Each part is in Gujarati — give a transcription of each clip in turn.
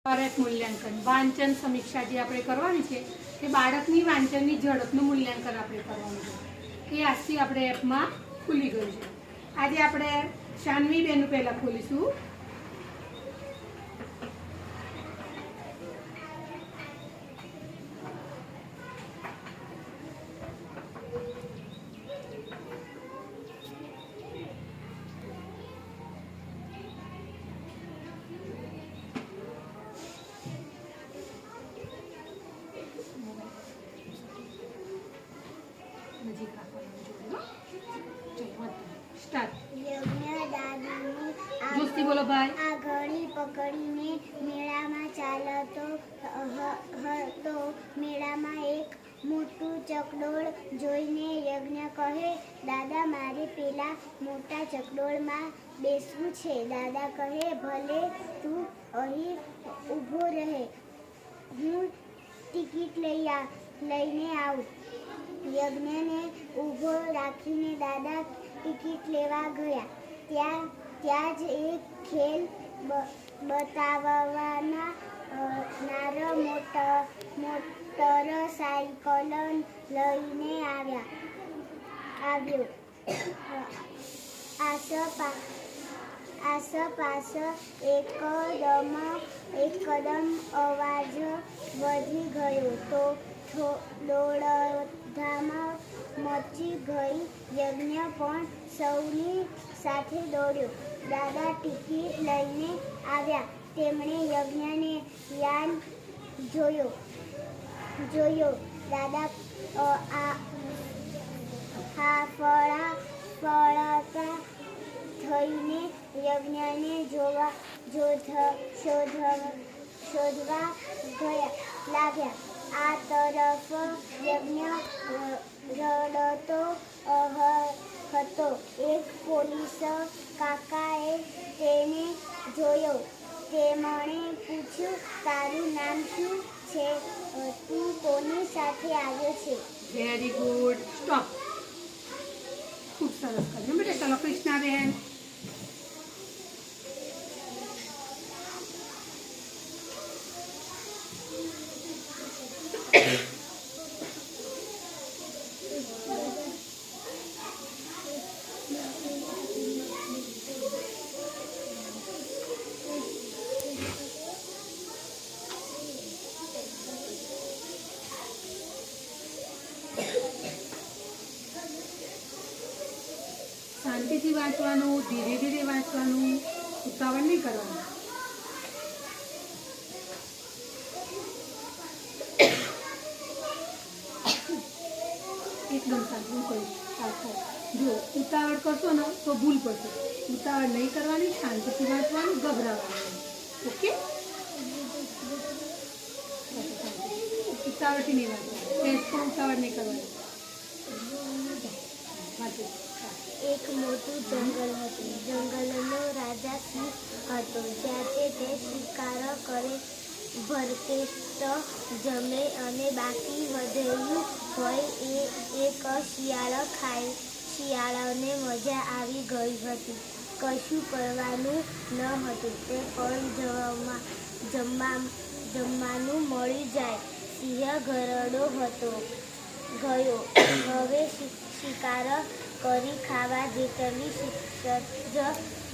ભારત મૂલ્યાંકન વાંચન સમીક્ષા જે આપણે કરવાની છે તે બાળકની વાંચનની ઝડપનું મૂલ્યાંકન આપણે કરવાનું છે। એ આજથી આપણે એપમાં ખુલી ગયું છે। આજે આપણે શાનવી બેન પહેલા ખોલીશું। बोलो भाई आ घड़ी पकड़ीने मेला में चालतो तो मेला में एक मोटू चकडोळ जोईने यज्ञ कहे दादा मारे पेला मोटा चकडोळ में बेसવું છે। दादा कहे भले तू અહીં ઊભો રહે, હું ટિકિટ લઈને આવું। યજ્ઞને ઊભો રાખીને દાદા ટિકિટ લેવા ગયા। ત્યાં જ એક ખેલ બતાવવાના નાર મોટર સાયકલ લઈને આવ્યો। આસપાસ એકદમ અવાજ વધી ગયો તો દોડધામ મચી ગઈ। યજ્ઞ પણ સૌની સાથે દોડ્યો। દાદા ટિકિટ લઈને આવ્યા। તેમણે યજ્ઞને યાન જોયો। દાદા ફળતા થઈને યજ્ઞને શોધવા લાગ્યા। આ તરફ યજ્ઞ રડતો હતો। એક પોલીસ કાકાએ તેને જોયો। તેમણે પૂછ્યું, તારું નામ શું છે? તું કોની સાથે આવ્યો છે? Very good, stop. ખૂબ સરસ કર્યું બેટા। ચલો કૃષ્ણાબેન। શાંતિથી વાંચવાનું, ધીરે ધીરે વાંચવાનું, ઉતાવળ નહીં કરવાનું। એકદમ શાંતિ કરીશ। જો ઉતાવળ કરશો ને તો ભૂલ પડશે। ઉતાવળ નહીં કરવાની, શાંતિથી વાંચવાનું, ગભરાવાનું। ઓકે, ઉતાવળથી નહીં વાંચવાનું, પણ ઉતાવળ નહીં કરવાની। વાંચો। એક મોટું જંગલ હતું। જંગલનો રાજા સિંહ હતો। જાતે તે શિકાર કરે, ભરપેટ જમે અને બાકી વધેલું હોય એ એક શિયાળ ખાય। શિયાળને મજા આવી ગઈ હતી। કશું કરવાનું ન હતું, તે પણ જમવાનું મળી જાય। સિંહ ઘરડો ગયો। હવે શિકાર કરી ખાવા જેટલી શિક્ષક જ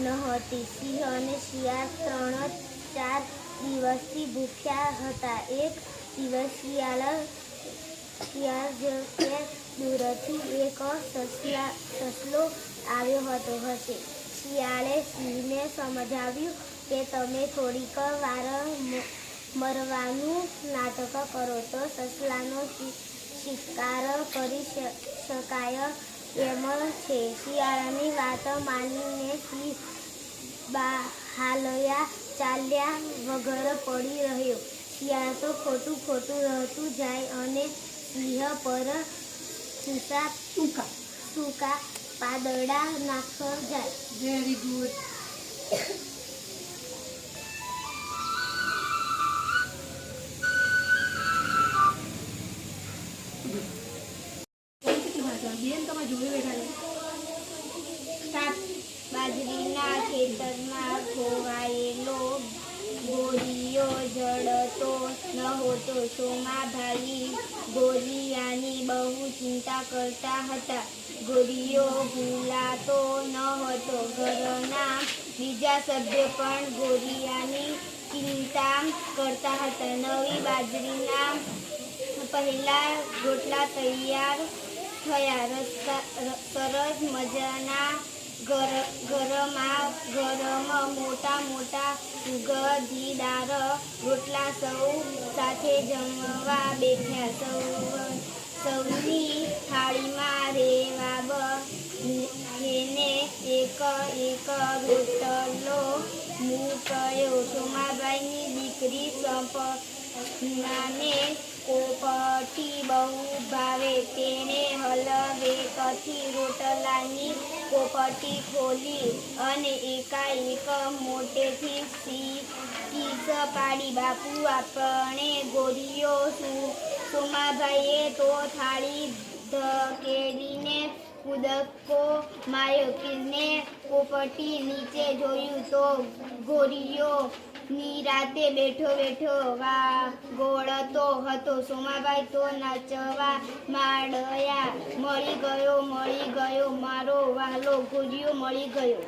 નહોતી। સિંહ અને શિયાળ 3-4 દિવસથી ભૂખ્યા હતા। એક દિવસ શિયાળ દૂરથી એક સસલો આવ્યો હશે। શિયાળે સિંહને સમજાવ્યું કે તમે થોડીક વાર મરવાનું નાટક કરો તો સસલાનો શિકાર કરી શકાય એમ છે। શિયાળની વાત માનીને સિંહ ચાલ્યા વગર પડી રહ્યો। શિયાળ તો ખોટું રહેતું જાય અને સિંહ પર સૂકા પાંદડા નાખતો જાય। Very good. બેન તમે જોયું બેઠા બાજરીના ખેતરમાં ખોવાયેલો ગોળીઓ જડતો ન હોતો. સોમાભાઈ ગોરિયાની બહુ ચિંતા કરતા હતા. ગોરિયો ભૂલાતો ન હતો. ઘરના બીજા સભ્યો પણ ગોરિયાની ચિંતા કરતા હતા. નવી બાજરીના પહેલા રોટલા તૈયાર થયા. સરસ મજાના ગરમ મોટા મોટા સુગંધીદાર રોટલા સૌ સાથે જમવા બેઠ્યા. સૌની થાળીમાં રેવાબ એને એક એક રોટલો મૂક્યો. સોમાભાઈની દીકરી સપનાને પોપટી બહુ ભાવે. તેણે હલવેકથી રોટલાની પોપટી ખોલી અને એકાએક મોટેથી ચીસ પાડી. બાપુ, આપણે ગોરિયો છું. સોમાભાઈએ તો થાળી ધકેલીને કૂદકો માર્યો ને પોપટી નીચે જોયું તો ગોરિયો નિરાતે બેઠો બેઠો વાગોળતો હતો. સોમાભાઈ તો નાચવા માંડ્યા. મળી ગયો મારો વહાલો ગોરિયો, મળી ગયો.